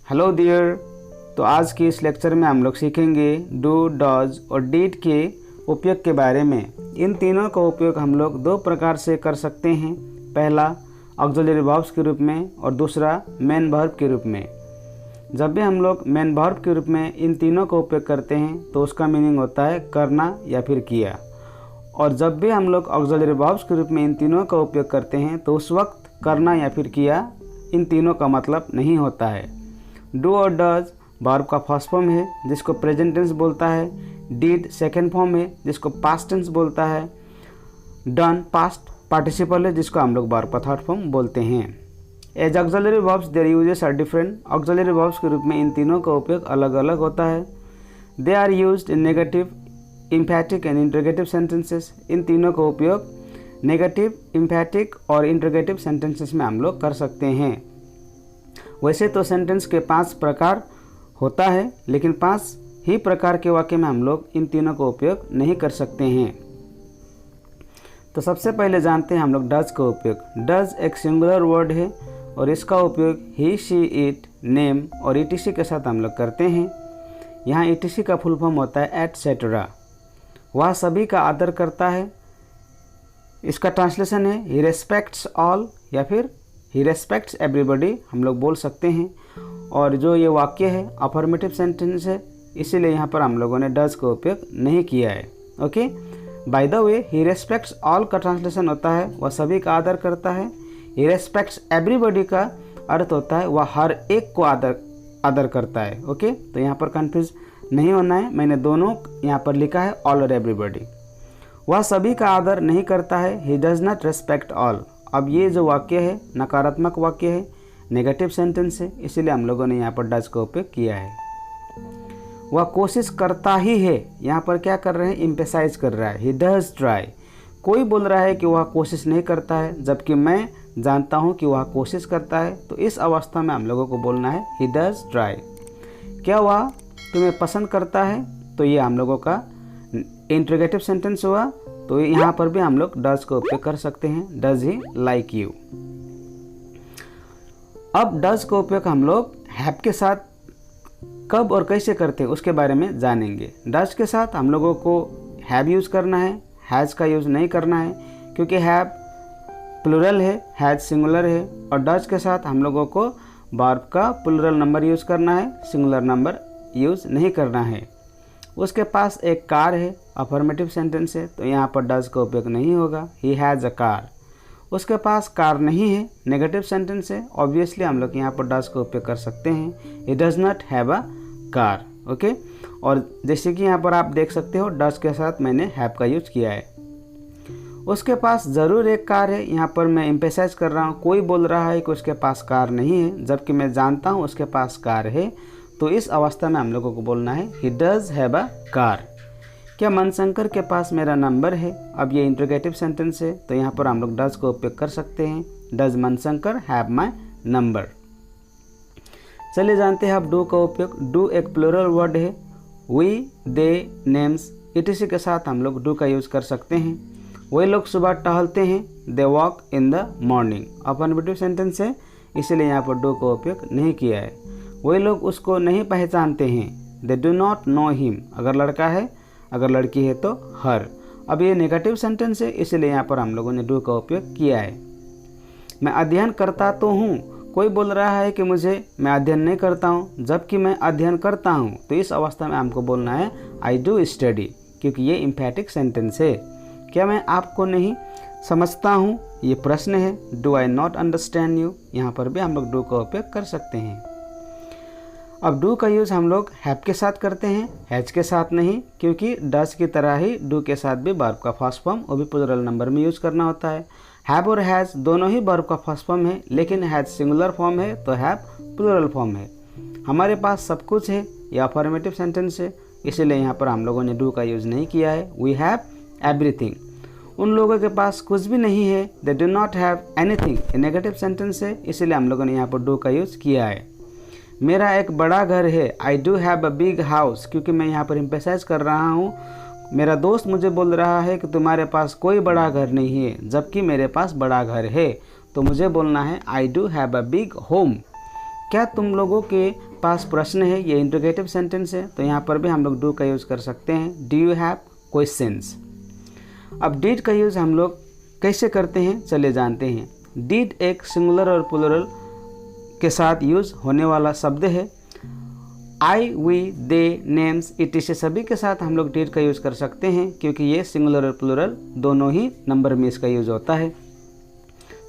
Hello dear. तो आज की इस लेक्चर में हम लोग सीखेंगे डू, डज और डिड के उपयोग के बारे में। इन तीनों का उपयोग हम लोग दो प्रकार से कर सकते हैं। पहला ऑक्सिलरी वर्ब्स के रूप में और दूसरा मेन वर्ब के रूप में। जब भी हम लोग मेन वर्ब के रूप में इन तीनों का उपयोग करते हैं तो उसका मीनिंग होता है करना या फिर किया। और जब भी हम लोग ऑक्सिलरी वर्ब्स के रूप में इन तीनों का उपयोग करते हैं तो उस वक्त करना या फिर किया इन तीनों का मतलब नहीं होता है। डू और डज वर्ब का फर्स्ट फॉर्म है जिसको प्रेजेंट टेंस बोलता है। डिड सेकेंड फॉर्म है जिसको पास्ट टेंस बोलता है। डन पास्ट पार्टिसिपल है जिसको हम लोग वर्ब का थर्ड फॉर्म बोलते हैं। As auxiliary verbs their uses are different. Auxiliary verbs के रूप में इन तीनों का उपयोग अलग अलग होता है। They are used in negative, emphatic and interrogative sentences. इन तीनों का उपयोग नेगेटिव, इम्फैटिक और इंटरोगेटिव सेंटेंसेस में हम लोग कर सकते हैं। वैसे तो सेंटेंस के 5 प्रकार होता है, लेकिन 5 ही प्रकार के वाक्य में हम लोग इन तीनों का उपयोग नहीं कर सकते हैं। तो सबसे पहले जानते हैं हम लोग डज का उपयोग। डज एक सिंगुलर वर्ड है और इसका उपयोग ही, शी, इट, नेम और ईटीसी के साथ हम लोग करते हैं। यहाँ ईटीसी का फुल फॉर्म होता है एटसेट्रा। वह सभी का आदर करता है। इसका ट्रांसलेशन है ही रेस्पेक्ट्स ऑल या फिर ही रेस्पेक्ट्स एवरीबॉडी हम लोग बोल सकते हैं। और जो ये वाक्य है अफर्मेटिव सेंटेंस है, इसीलिए यहाँ पर हम लोगों ने डज का उपयोग नहीं किया है। Okay, by the way he respects all का ट्रांसलेशन होता है वह सभी का आदर करता है। ही रेस्पेक्ट्स एवरीबॉडी का अर्थ होता है वह हर एक को आदर करता है। ओके, तो यहाँ पर कंफ्यूज नहीं होना है, मैंने दोनों यहाँ पर लिखा है ऑल और एवरीबॉडी। वह सभी का आदर नहीं करता है, he does not respect all. अब ये जो वाक्य है नकारात्मक वाक्य है, नेगेटिव सेंटेंस है, इसीलिए हम लोगों ने यहाँ पर डज का उपयोग किया है। वह कोशिश करता ही है, यहाँ पर क्या कर रहे हैं, एम्फेसाइज कर रहा है, ही डज ट्राई। कोई बोल रहा है कि वह कोशिश नहीं करता है जबकि मैं जानता हूँ कि वह कोशिश करता है, तो इस अवस्था में हम लोगों को बोलना है ही डज ट्राई। क्या वह तुम्हें पसंद करता है, तो ये हम लोगों का इंटरोगेटिव सेंटेंस हुआ, तो यहाँ पर भी हम लोग डज का उपयोग कर सकते हैं। Does he like you. अब डज का उपयोग हम लोग हैव के साथ कब और कैसे करते हैं उसके बारे में जानेंगे। डज के साथ हम लोगों को हैव यूज़ करना है, हैज़ का यूज़ नहीं करना है, क्योंकि हैव प्लूरल है, हैज़ सिंगुलर है। और डज के साथ हम लोगों को वर्ब का प्लूरल नंबर यूज़ करना है, सिंगुलर नंबर यूज़ नहीं करना है। उसके पास एक कार है, अफर्मेटिव सेंटेंस है, तो यहाँ पर डज का उपयोग नहीं होगा। He has a car. उसके पास कार नहीं है, नेगेटिव सेंटेंस है, ऑब्वियसली हम लोग यहाँ पर डज का उपयोग कर सकते हैं। He does not have a car. Okay, और जैसे कि यहाँ पर आप देख सकते हो डज के साथ मैंने हैव का यूज किया है। उसके पास ज़रूर एक कार है, यहाँ पर मैं एम्फेसाइज कर रहा हूँ। कोई बोल रहा है कि उसके पास कार नहीं है जबकि मैं जानता हूँ उसके पास कार है, तो इस अवस्था में हम लोगों को बोलना है he does have a car. क्या मनशंकर के पास मेरा नंबर है। अब ये इंटरोगेटिव सेंटेंस है, तो यहाँ पर हम लोग डज का उपयोग कर सकते हैं। Does Manshankar have my number. चलिए जानते हैं अब डू का उपयोग। डू एक प्लूरल वर्ड है। वी, दे, नेम्स इटीसी के साथ हम लोग डू का यूज़ कर सकते हैं। वही लोग सुबह टहलते हैं, they walk in the morning. Affirmative sentence है, इसीलिए यहाँ पर डू का उपयोग नहीं किया है। वही लोग उसको नहीं पहचानते हैं, दे डू नॉट नो हिम। अगर लड़का है, अगर लड़की है तो हर। अब ये नेगेटिव सेंटेंस है, इसलिए यहाँ पर हम लोगों ने डू का उपयोग किया है। मैं अध्ययन करता तो हूँ। कोई बोल रहा है कि मैं अध्ययन नहीं करता हूँ जबकि मैं अध्ययन करता हूँ, तो इस अवस्था में हमको बोलना है आई डू स्टडी, क्योंकि ये एम्फैटिक सेंटेंस है। क्या मैं आपको नहीं समझता हूँ, ये प्रश्न है। Do I not understand you. यहाँ पर भी हम लोग डू का उपयोग कर सकते हैं। अब डू का यूज़ हम लोग हैव के साथ करते हैं, हैज के साथ नहीं, क्योंकि डज की तरह ही डू के साथ भी वर्ब का फर्स्ट फॉर्म वो भी प्लूरल नंबर में यूज़ करना होता है। हैव और हैज़ दोनों ही वर्ब का फर्स्ट फॉर्म है, लेकिन हैज सिंगुलर फॉर्म है तो हैव प्लूरल फॉर्म है। हमारे पास सब कुछ है, यह अफर्मेटिव सेंटेंस है, इसीलिए यहाँ पर हम लोगों ने डू का यूज़ नहीं किया है। We have everything. उन लोगों के पास कुछ भी नहीं है, they do not have anything. ये नेगेटिव सेंटेंस है, इसीलिए हम लोगों ने यहाँ पर डू का यूज़ किया है। मेरा एक बड़ा घर है, I do have a big house, क्योंकि मैं यहाँ पर एम्फेसाइज कर रहा हूँ। मेरा दोस्त मुझे बोल रहा है कि तुम्हारे पास कोई बड़ा घर नहीं है जबकि मेरे पास बड़ा घर है, तो मुझे बोलना है I do have a big home. क्या तुम लोगों के पास प्रश्न है, ये इंट्रोगेटिव सेंटेंस है, तो यहाँ पर भी हम लोग डू का यूज़ कर सकते हैं। Do you have questions. अब डिड का यूज़ हम लोग कैसे करते हैं, चले जानते हैं। डिड एक सिंगुलर और प्लूरल के साथ यूज़ होने वाला शब्द है। आई, वी, दे, नेम्स, इट से सभी के साथ हम लोग डिड का यूज़ कर सकते हैं, क्योंकि ये सिंगुलर और प्लूरल दोनों ही नंबर में इसका यूज़ होता है।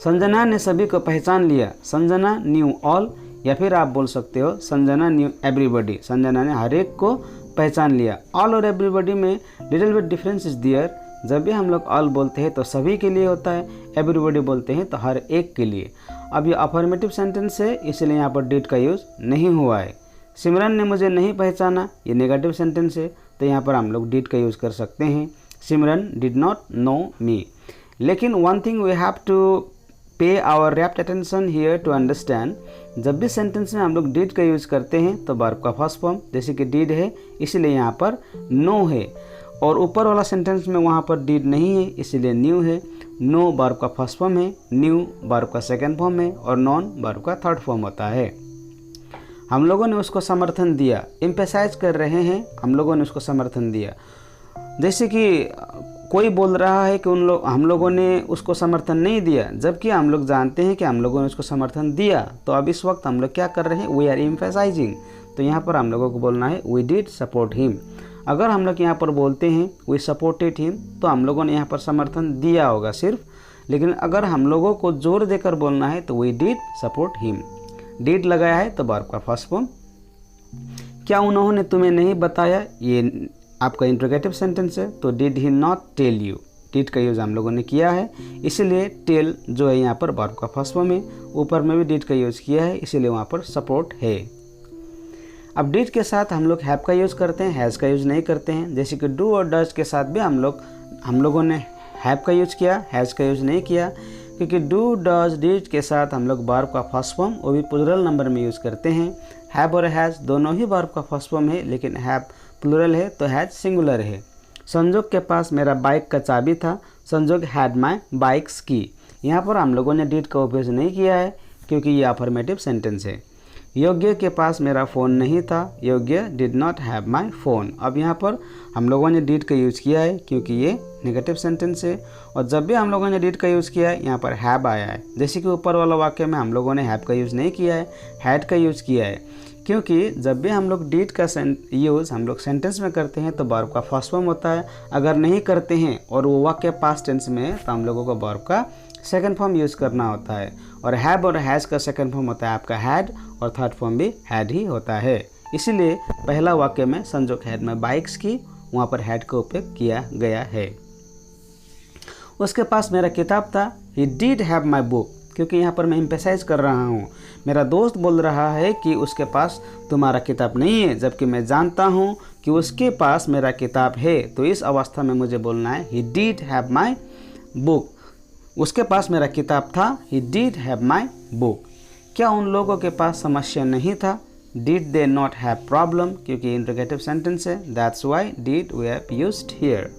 संजना ने सभी को पहचान लिया। संजना न्यू ऑल, या फिर आप बोल सकते हो संजना न्यू एवरीबॉडी। संजना ने हर एक को पहचान लिया। ऑल और एवरीबॉडी में little bit difference is there. जब भी हम लोग ऑल बोलते हैं तो सभी के लिए होता है, एवरीबॉडी बोलते हैं तो हर एक के लिए। अब ये अफर्मेटिव सेंटेंस है, इसलिए यहाँ पर डिड का यूज़ नहीं हुआ है। सिमरन ने मुझे नहीं पहचाना, ये नेगेटिव सेंटेंस है, तो यहाँ पर हम लोग डिड का यूज़ कर सकते हैं। Simran did not know me. लेकिन one thing we have to pay our rapt attention here to understand, जब भी सेंटेंस में हम लोग डिड का यूज़ करते हैं तो वर्ब का फर्स्ट फॉर्म, जैसे कि डिड है इसलिए यहाँ पर नो है, और ऊपर वाला सेंटेंस में वहाँ पर डिड नहीं है इसलिए न्यू है। नो वर्ब का फर्स्ट फॉर्म है, न्यू वर्ब का सेकंड फॉर्म है, और नॉन वर्ब का थर्ड फॉर्म होता है। हम लोगों ने उसको समर्थन दिया, एम्फेसाइज कर रहे हैं, हम लोगों ने उसको समर्थन दिया। जैसे कि कोई बोल रहा है कि हम लोगों ने उसको समर्थन नहीं दिया, जबकि हम लोग जानते हैं कि हम लोगों ने उसको समर्थन दिया। तो अब इस वक्त हम लोग क्या कर रहे हैं, वी आर एम्फेसाइजिंग। तो यहाँ पर हम लोगों को बोलना है वी डिड सपोर्ट हिम। अगर हम लोग यहाँ पर बोलते हैं वी सपोर्टेड हिम, तो हम लोगों ने यहाँ पर समर्थन दिया होगा सिर्फ। लेकिन अगर हम लोगों को जोर देकर बोलना है तो we did support him. Did लगाया है तो वर्ब का फर्स्ट फॉर्म। क्या उन्होंने तुम्हें नहीं बताया, ये आपका इंट्रोगेटिव सेंटेंस है, तो did he not tell you. Did का यूज़ हम लोगों ने किया है, इसीलिए टेल जो है यहाँ पर वर्ब का फर्स्ट फॉर्म है। ऊपर में भी डिड का यूज़ किया है, इसीलिए वहाँ पर सपोर्ट है। अब डिड के साथ हम लोग हैव का यूज़ करते हैं, हैज़ का यूज़ नहीं करते हैं। जैसे कि डू और डज के साथ भी हम लोगों ने हैव का यूज़ किया, हैज़ का यूज़ नहीं किया, क्योंकि डू डज डिड के साथ हम लोग वर्ब का फर्स्ट फॉर्म वो भी प्लूरल नंबर में यूज़ करते हैं। हैव और हैज़ दोनों ही वर्ब का फर्स्ट फॉर्म है, लेकिन हैव प्लूरल है तो हैज़ सिंगुलर है। संजोग के पास मेरा बाइक का चाबी था। संजोग हैड माई बाइक्स की। यहाँ पर हम लोगों ने डिड का उपयोग नहीं किया है, क्योंकि ये अफर्मेटिव सेंटेंस है। योग्य के पास मेरा फ़ोन नहीं था। योग्य did not have my phone. अब यहाँ पर हम लोगों ने डिड का यूज़ किया है, क्योंकि ये नेगेटिव सेंटेंस है, और जब भी हम लोगों ने डिड का यूज़ किया है यहाँ पर हैव आया है। जैसे कि ऊपर वाला वाक्य में हम लोगों ने हैव का यूज़ नहीं किया है, हैड का यूज़ किया है, क्योंकि जब भी हम लोग डिड का यूज़ हम लोग सेंटेंस में करते हैं तो वर्ब का फर्स्ट फॉर्म होता है। अगर नहीं करते हैं और वो वाक्य पास्ट टेंस में है तो हम लोगों को वर्ब का सेकंड फॉर्म यूज़ करना होता है। और हैव और हैज़ का सेकंड फॉर्म होता है आपका हैड, और थर्ड फॉर्म भी हैड ही होता है। इसीलिए पहला वाक्य में संजोग हैड में बाइक्स की, वहाँ पर हैड का उपयोग किया गया है। उसके पास मेरा किताब था। He did have my book, क्योंकि यहाँ पर मैं एम्फेसाइज कर रहा हूँ। मेरा दोस्त बोल रहा है कि उसके पास तुम्हारा किताब नहीं है, जबकि मैं जानता हूँ कि उसके पास मेरा किताब है। तो इस अवस्था में मुझे बोलना है he did have my book. उसके पास मेरा किताब था। He did have my book. क्या उन लोगों के पास समस्या नहीं था। Did they not have problem, क्योंकि इंट्रोगेटिव सेंटेंस है, that's why did we have used here.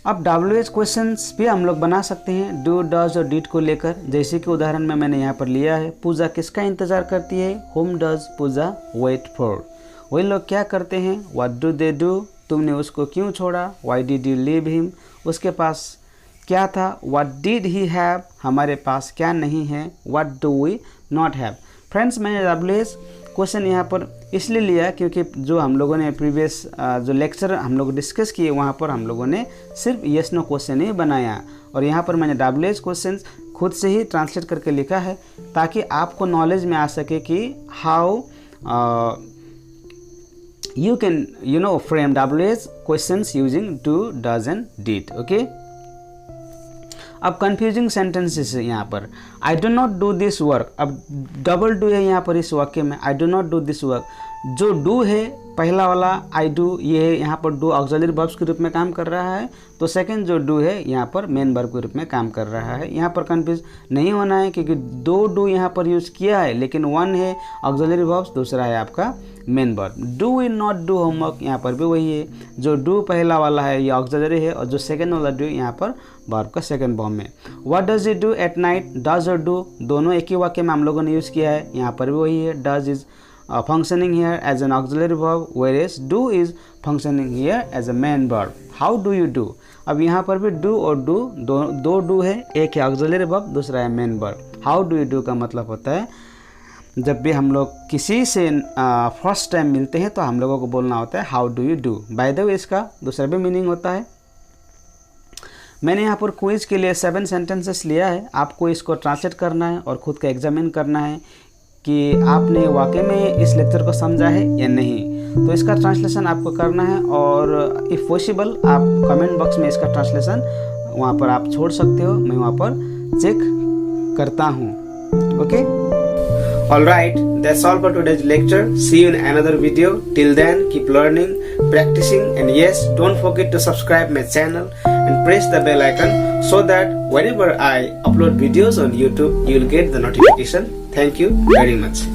अब WH क्वेश्चंस भी हम लोग बना सकते हैं डू डज और डिड को लेकर। जैसे कि उदाहरण में मैंने यहाँ पर लिया है, पूजा किसका इंतज़ार करती है। Whom does Pooja wait for. वही लोग क्या करते हैं, व्हाट डू दे डू। तुमने उसको क्यों छोड़ा, why did you leave him. उसके पास क्या था, व्हाट डिड ही हैव। हमारे पास क्या नहीं है, what do we not have. Friends, मैंने WH क्वेश्चन यहाँ पर इसलिए लिया क्योंकि जो हम लोगों ने प्रीवियस जो लेक्चर हम लोग डिस्कस किए वहाँ पर हम लोगों ने सिर्फ येस नो क्वेश्चन ही बनाया, और यहाँ पर मैंने WH क्वेश्चन खुद से ही ट्रांसलेट करके लिखा है, ताकि आपको नॉलेज में आ सके कि how you can frame WH questions using do, does and did. Okay, अब कंफ्यूजिंग सेंटेंसेस है यहाँ पर। I do not do this work. अब डबल डू है यहाँ पर इस वाक्य में। I do not do this work. जो डू है पहला वाला आई डू, ये है यहाँ पर डू ऑक्सिलरी वर्ब्स के रूप में काम कर रहा है, तो सेकंड जो डू है यहाँ पर मेन वर्ब के रूप में काम कर रहा है। यहाँ पर कंफ्यूज नहीं होना है क्योंकि दो डू यहाँ पर यूज़ किया है, लेकिन वन है ऑक्सिलरी वर्ब्स, दूसरा है आपका main verb. Do will not do homework, यहाँ पर भी वही है, जो डू पहला वाला है ये ऑक्सिलरी है और जो सेकंड वाला डू यहाँ पर वर्ब का सेकंड फॉर्म में। What does you do at night, does और डू दोनों एक ही वाक्य में हम लोगों ने यूज़ किया है, यहाँ पर भी वही है। Does is functioning here as an auxiliary verb, whereas do is functioning here as a main verb. How do you do? अब यहाँ पर भी do और do दो do है, एक है auxiliary verb, दूसरा है main verb। How do you do का मतलब होता है जब भी हम लोग किसी से फर्स्ट टाइम मिलते हैं तो हम लोगों को बोलना होता है how do you do। By the way इसका दूसरा भी मीनिंग होता है। मैंने यहाँ पर क्विज के लिए 7 सेंटेंसेस लिया है, आपको इसको ट्रांसलेट करना है और ख़ुद का एग्जामिन करना है कि आपने वाकई में इस लेक्चर को समझा है या नहीं। तो इसका ट्रांसलेशन आपको करना है और इफ़ पॉसिबल आप कमेंट बॉक्स में इसका ट्रांसलेशन वहाँ पर आप छोड़ सकते हो, मैं वहाँ पर चेक करता हूँ। Okay, alright, that's all for today's lecture. See you in another video. Till then keep learning, practicing, and yes, don't forget to subscribe my channel and press the bell icon so that whenever I upload videos on YouTube, you'll get the notification. Thank you very much.